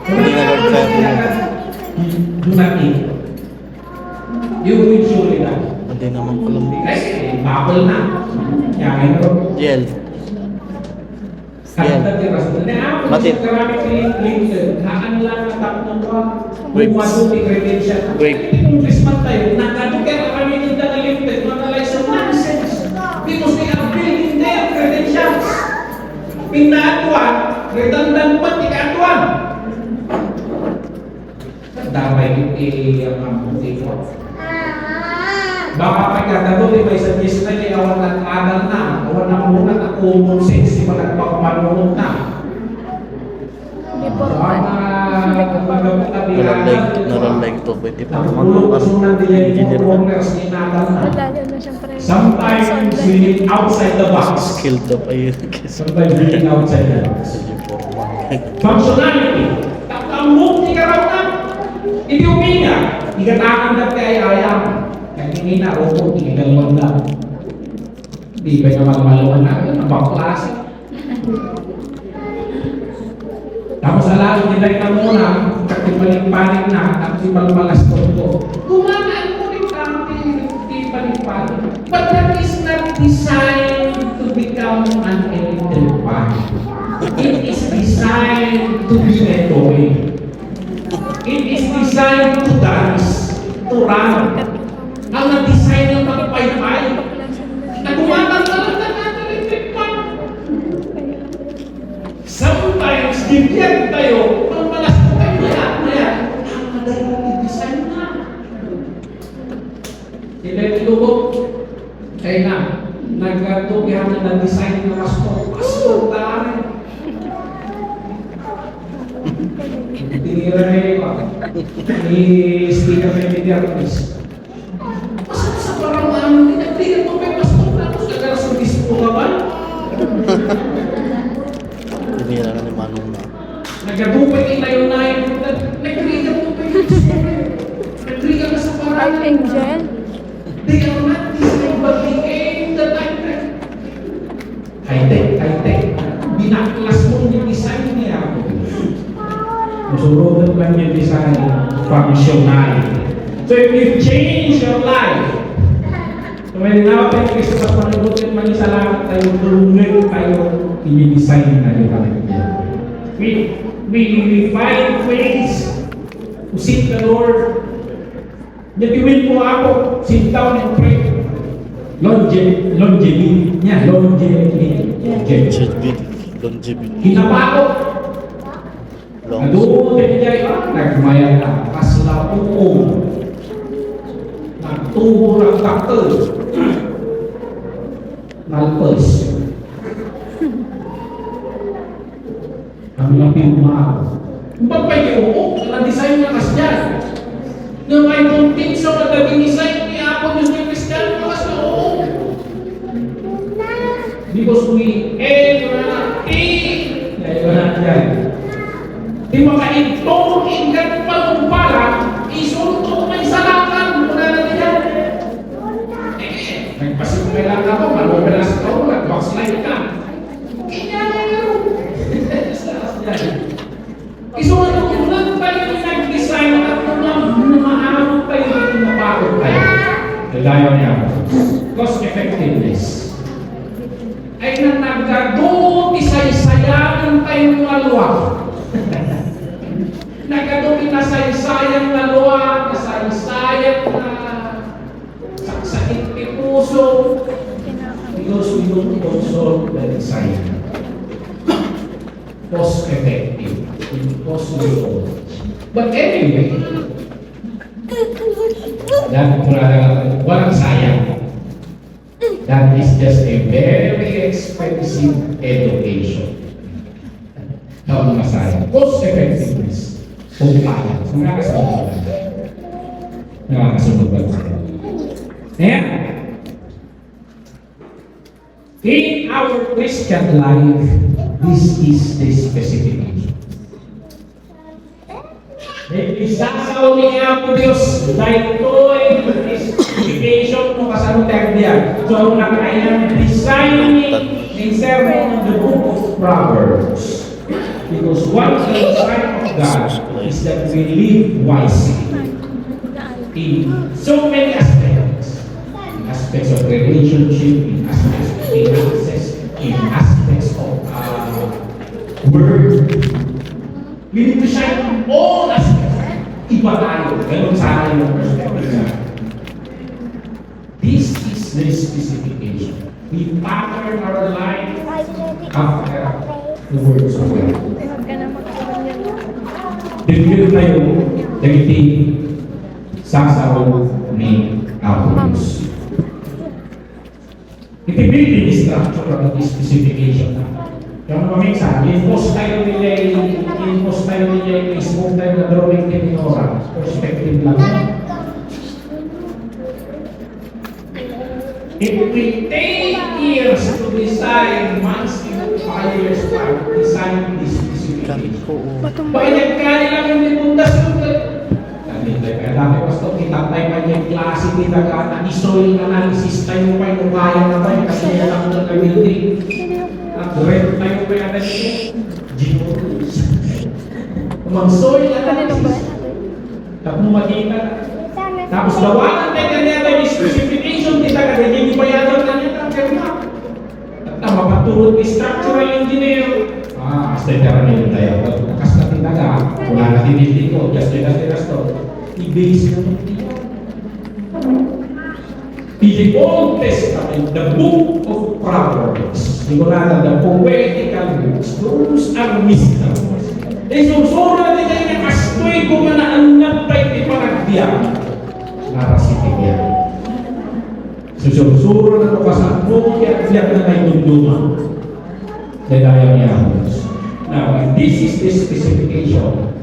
Hindi na nag-family. Do not eat. You will surely die. Hindi naman Columbia. Kasi, bubble na. Kaya ito. Jail. Kanta tiras. Matit. Karami kilit-kilit. Haan lang ang tapong ko. Grapes. Masuti credential. Grape. Kung Christmas tayo, nakadukar kami ng dalalimted. Mga like some nonsense. Because they are building their credentials. Pinatuan, redundant pa, tikatuan. Damay ang amuti ko. Baka pagkatado, di ba isang yes na niya, awan at adal na, awan na muna at common sense, di ba nagpakamalunod na. Before Baka Naralag to. Pwede pa naman. Madali na siyempre. Sometimes we need outside the box. Skilled up ayun. Sometimes we need outside the box. Functionality. Move di ka raw na. Hindi uminga. Ikatakan na kaya ayam. Kaya hindi na robot, hindi ka naman na. Hindi ba naman malawan na? Nabang klase. Tapos alamin nila yung muna, panik na, tapos ibalbalas ko. Kumakaan mo rin di panik-panik. But that is not designed to become an electrified. It is designed to be enjoyed. It is designed to dance, to run. Ang na-design ng pagpaypay, na kumakanta lang na electric fan. Sometimes, bigyan tayo, pag malas ko kayo maya, ang madali i-design na. Sila itulog, kaya na, nagkatubihan na na-design na pastor tayo. Tinira na yun, ni Stephen Mediartis. Masap sa parang nagtigan mo may pastor tapos nagkara sa dispo ka ba? Tumira ka ni Manong na. Nagabupay tayo na yun. Nagtrigan mo pa yun. Nagtrigan ka sa parang. Archangel. They are not designed but they aim the time. High-tech. Binaklas mo yung design niya. Musurutan lang yung design. Functionality. So if you change your life, so when now tayo kasi sa panagutin, manisalamat tayo, tulungan tayo, i-design na yung panagutin. We find ways to seek the Lord. Natiwin po ako, sit down and pray. Longevity. Longevity. Hinapako. Naduo din niya nagmaya na. Kasla po. Nagtubo ng takto. Nalpos. Kami lang pinumako. Ba't pa yung na-design na kas dyan? Na may kunting sa mag-design niya ako yung Christian na kas na oo. Because we di makaintong ingat palumparan, isulto may salakan muna natin yan. Nagpasimulan ako, manubelas ko, nag-backslide ka. Kinyalan Isultulan tayo yung nag-design at namaharap tayo yung napakot tayo. Kagaya niya, cost effectiveness. Ay na nagkado, isay-sayanin tayong maluwag. Nagkado, pinasay-sayang maluwag, nasay-sayang na sakit ng puso. Because we don't consult the design. Cost-effective. Impossible. But anyway, walang sayang. That is just a very expensive education. How masayang. Cost effectiveness. Kung kaya. Nakakasunod ba sa'yo? Ayan. In our Christian life, this is the specification. Isasaw niya po Diyos dahil ito ay specification mo kasano tayo diyan. So, nakayang designing in sermon of the book of Proverbs. Because what the design of God is that we live wisely in so many aspects. In aspects of relationship, in aspects of finances, in aspects of word. We need to shine all aspects. Iba tayo. Ganun sana yung perspective na. This is the specification. We pattern our life after the words of God. Huwag ka na magkaroon yan. Bigyan tayo dagiti sasaw ni Apollos. Iti building structure of the specification na. Yung paminsan, in-post tayo nila yung Facebook tayo na drawing kay Nora. Perspective lang yun. It will take years to design, months to 5 years pa, design this Gamit specification. ko. Bayad ka lang yung limundas yung kaya dati pasto, kita tayo pa yung klase kita ka, na-soil analysis tayo pa yung kaya na tayo kasi lang ng building. At red tayo pa yung analysis. Geodes. Mag-soil analysis. Tapos makita. Tapos gawanan tayo kanina tayo yung specification kita ka, hindi bayadan na niya ang kaya. At mapaturot yung structural engineer. Hasta karamihan tayo. Bukas na tinaga, wala na dinildi ko, just like that to. I-base naman niya. In the Old Testament, the book of Proverbs, sigurado, the poetical books, those are mysteries. Susuro natin kayo na kastoy ko na naanap tayo di panagbiyak. Narasitin yan. Susuro na ito kasangko, kaya na tayo dunduman. Dayang niya. Now, if this is the specification,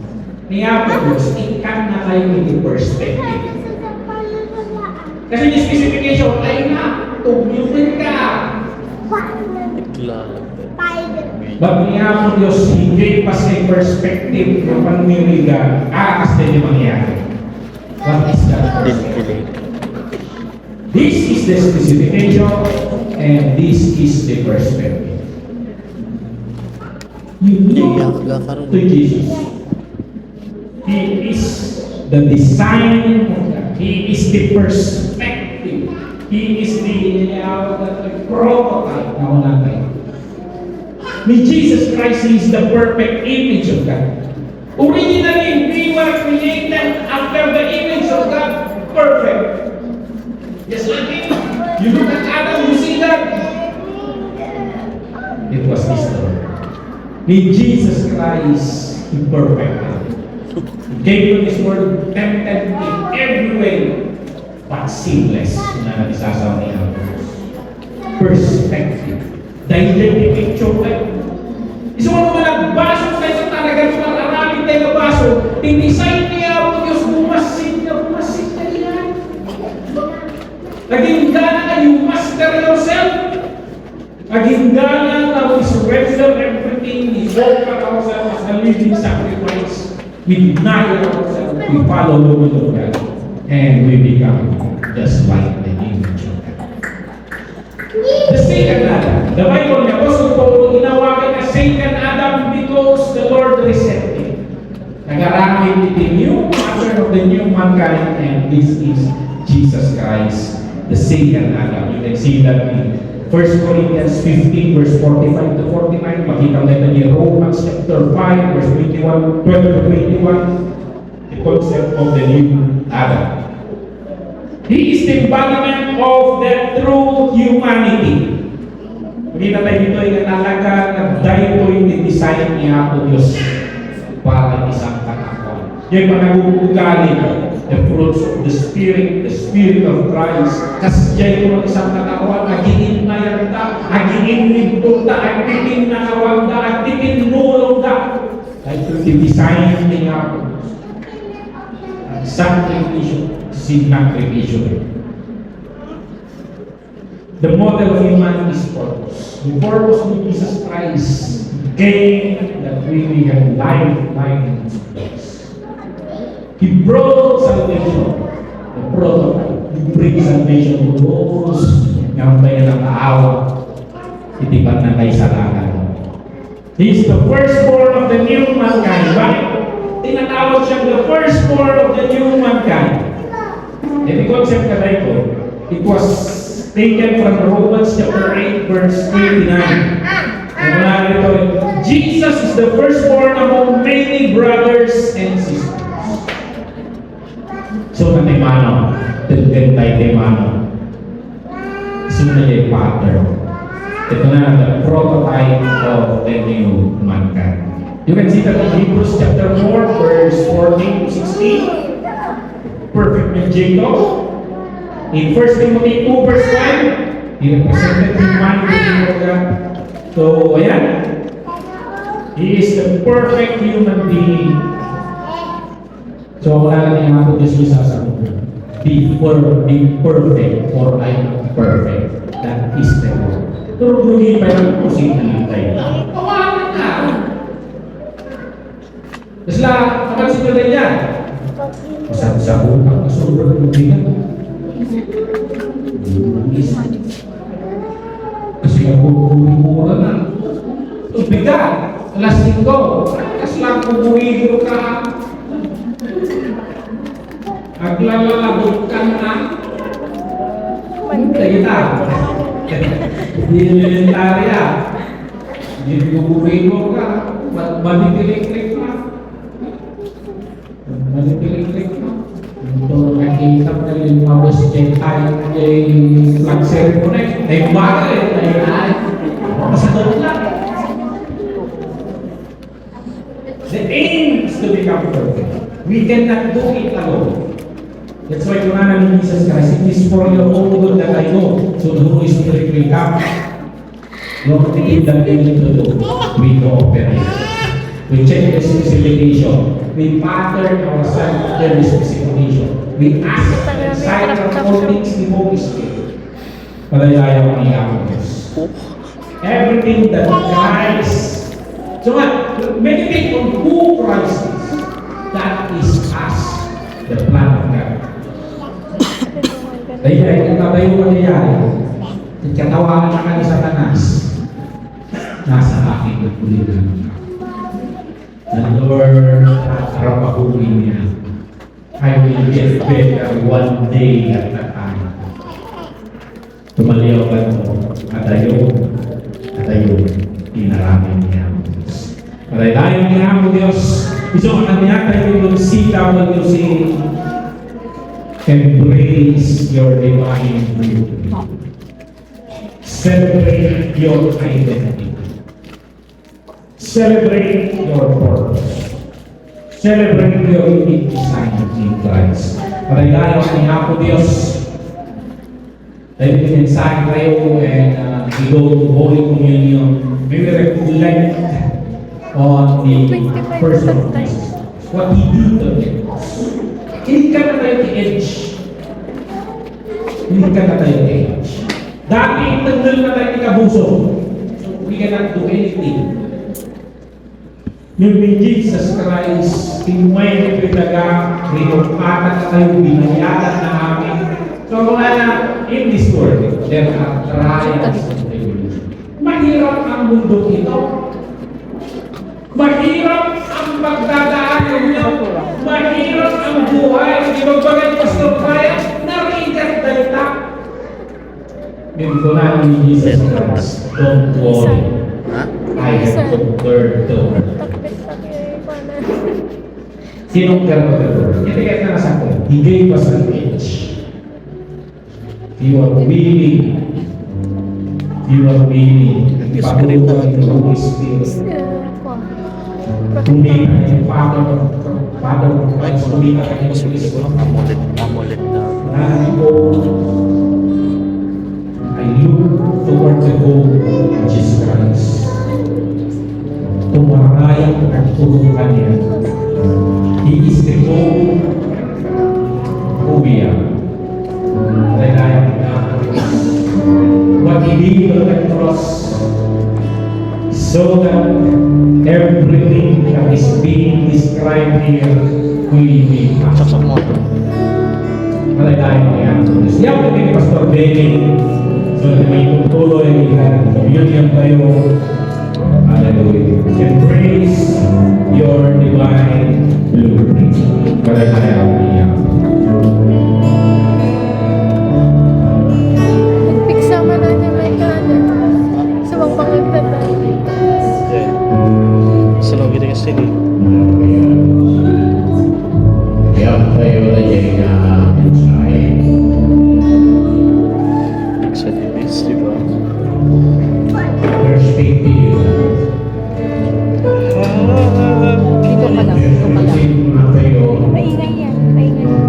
niya po, ikan na tayo in perspective. Kasi yung specification ay na, tubyutin ka. Naglalag. But niya po Diyos, He gave us a perspective ng panmimigan, kasi yung mangyari. What is that perspective? This is the specification, and this is the perspective. You look to Jesus. He is the design, He is the perspective, He is the prototype na wala tayo. Ni Jesus Christ, He is the perfect image of God. Originally, we were created after the image of God, perfect. Just like Him. You look at Adam, you see that? It was history. Ni Jesus Christ, He perfect. He gave you this world tempted in every way, but sinless. Na nagsasaw niya. Perspective. Dahil picture tayo. Isa mo naman nagbaso tayo sa talagang maraming tayo na baso. Tinisign niya ako Diyos, bumasin na yan. Naging gana ka, you master yourself. Naging gana na we surrender everything, we offer ourselves as a living sacrifice. We deny ourselves, we follow the will of God, and we become just like the image of God. The second Adam, the Bible, the Apostle Paul, inawakan na second Adam because the Lord reset him. Nag-aramid the new pattern of the new mankind, and this is Jesus Christ, the second Adam. You can see that in 1 Corinthians 15, verse 45 to 49, makita natin in Romans chapter 5, verse 21, 12 to 21, the concept of the new Adam. He is the embodiment of the true humanity. Makita tayo dito yung talaga nag-die po yung design niya po Diyos para isang katakuan. Yung panag-uugali the fruits of the Spirit of Christ. Kasi dyan yung isang katakuan, agingin na yanta, agingin nagpunta, agingin na kawanda, agingin nulong da. Dahil yung design niya po. Sacrifice, sinakrifice. The model of human is purpose. The purpose of Jesus Christ came that we may have life in His place. He brought salvation, the prototype. He brings salvation to those na tayo nakaawa. Itipan na tayo sa lakan. He is the firstborn of the new mankind. Bakit? Tinatawag siyang the firstborn of the new mankind. Ito concept na ito. It was taken from Romans chapter 8, verse 29. And wala nito, Jesus is the firstborn among many brothers and sisters. So, natin mano, tilden tayo mano. So, natin pattern. Ito na the prototype of the new mankind. You can see that in Hebrews chapter 4, verse 14 to 16. Perfect man Jacob. In 1 Timothy 2, verse 5, he represented humanity of God. So, ayan. He is the perfect human being. So, wala na yung ako Diyos yung sasabi ko. Be perfect, for I am perfect. That is the word. Turuguhin pa yung posible tayo. Pawanan ka. Tapos lang, kapansin nyo rin yan. Masabi sa utang, sobrang lubigan. Kasi ang mura na. Bigat. Alas 5. Kasi lang kumuhigro ka. Aglalabot ka na. Hintay na. Hindi elementarya. Hindi kumuhigro ka. Manitilik-lik na. Manitilik-lik na. Ito nakikita mo na yung mga boss dyan tayo yung flag ceremony. Ay umaga eh. Ay masadot lang. The aim is to become perfect. We cannot do it alone. That's why kung namin Jesus Christ, it is for your own good that I know. So the Holy Spirit will come. Lord, the aim that we need to do, we cooperate. We check the specification. We pattern ourselves after the specification. We ask the sign of all things the Holy Spirit. Palayaya ang iyang Diyos. Everything that Christ. So meditate on who Christ is. That is us, the plan of God. Dahil katabayo mangyayari, katawanan na ka ni Satanas, nasa aking nagpulitan. The Lord harap-apunin niya. I will get better one day at a time. Tumaliw ka mo, at ayun, inaramin niya ang Diyos. Malaylayan niya ang Diyos. Isang kanya tayo yung CWC, embrace your divine beauty. Celebrate your identity. Celebrate your purpose. Celebrate your unique design in Christ. Malaylayan niya ang Diyos. Tayo pinensahe tayo and we go to Holy Communion. We will reflect on the person of Jesus. What He did to us. Hindi ka na tayo i-edge. Hindi ka na tayo i-edge. Dati, tanggal na tayo ikabuso. So, we cannot do anything. Yung ni Jesus Christ, tinumay na pitaga, rinupatan na tayo, binayadan na amin. So, wala na, in this world, there are trials and tribulations. Mahirap ang mundo ito. Mahirap ang pagdadaan ninyo. Mahirap ang buhay. Di ba ba kayo, Pastor Brian? Narigat dalita. Ganito na ni Jesus Christ. Don't worry. I have conquered the world. Sinong conqueror? Hindi kayo na nasa akin. He gave us an edge. You are willing. Patuloy ng Holy Spirit. Hindi ka yung Father of Christ. Hindi ka yung Holy Spirit. Amulet na. Nani ko, I look toward the goal of Jesus Christ. Tumarayang at tulungan niya. He is the goal who we are. What He did on the cross so that everything that is being described here will be Saksak possible. mo. Malaylayan mo yan. Siya po ni Pastor Benny. So na may tutuloy ng communion tayo. Hallelujah. Embrace your divine blueprint. Malaylayan mo yan. Nagpiksama na niya may kanan. Sa mga pangagdatan. Yeah. Selalu kita kasi ni. Yang tayo na yung mensahe. Sa Dibis, di ba? Perspective. Dito ka lang. Dito ka lang. Maingay. Maingay yan. Maingay.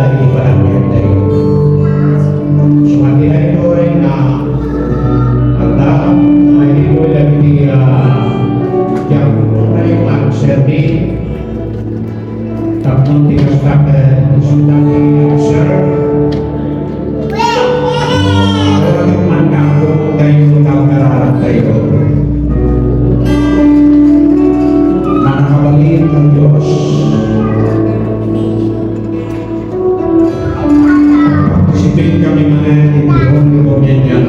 lagi pa ng birthday. Sumati na ito ay na agda, may ito ay lagi di yang tunay mag-servi. Tapos tinastak sudah di-serve. Kalau mandang tayo nagkakaroon tayo. Manakabalin ng Diyos. Isipin kami mga hindi yan.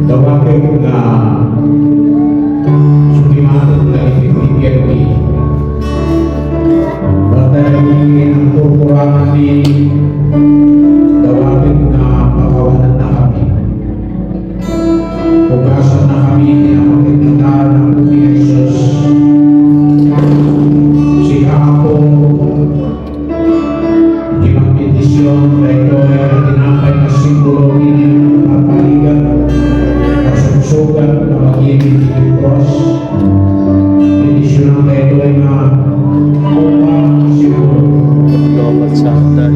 Tawagin na sulimatod na ibibigyan ni Batay ang kurkurangan ni tawagin na pakawalan na kami. Pugasan na kami na magkikita ng Bumi Jesus. Siya ako di magpindisyon na ito ay tinapay na simbolo ng kapaligan, kasugsugan na mag-ibig ng cross. Pindisyon na ito ay na upang simbolo. Global Santa.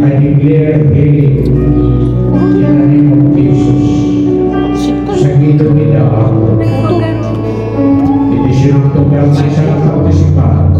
I declare healing in the name of Jesus. Sa gito nila ako. Hindi siya nang tugal na isang kapartisipan.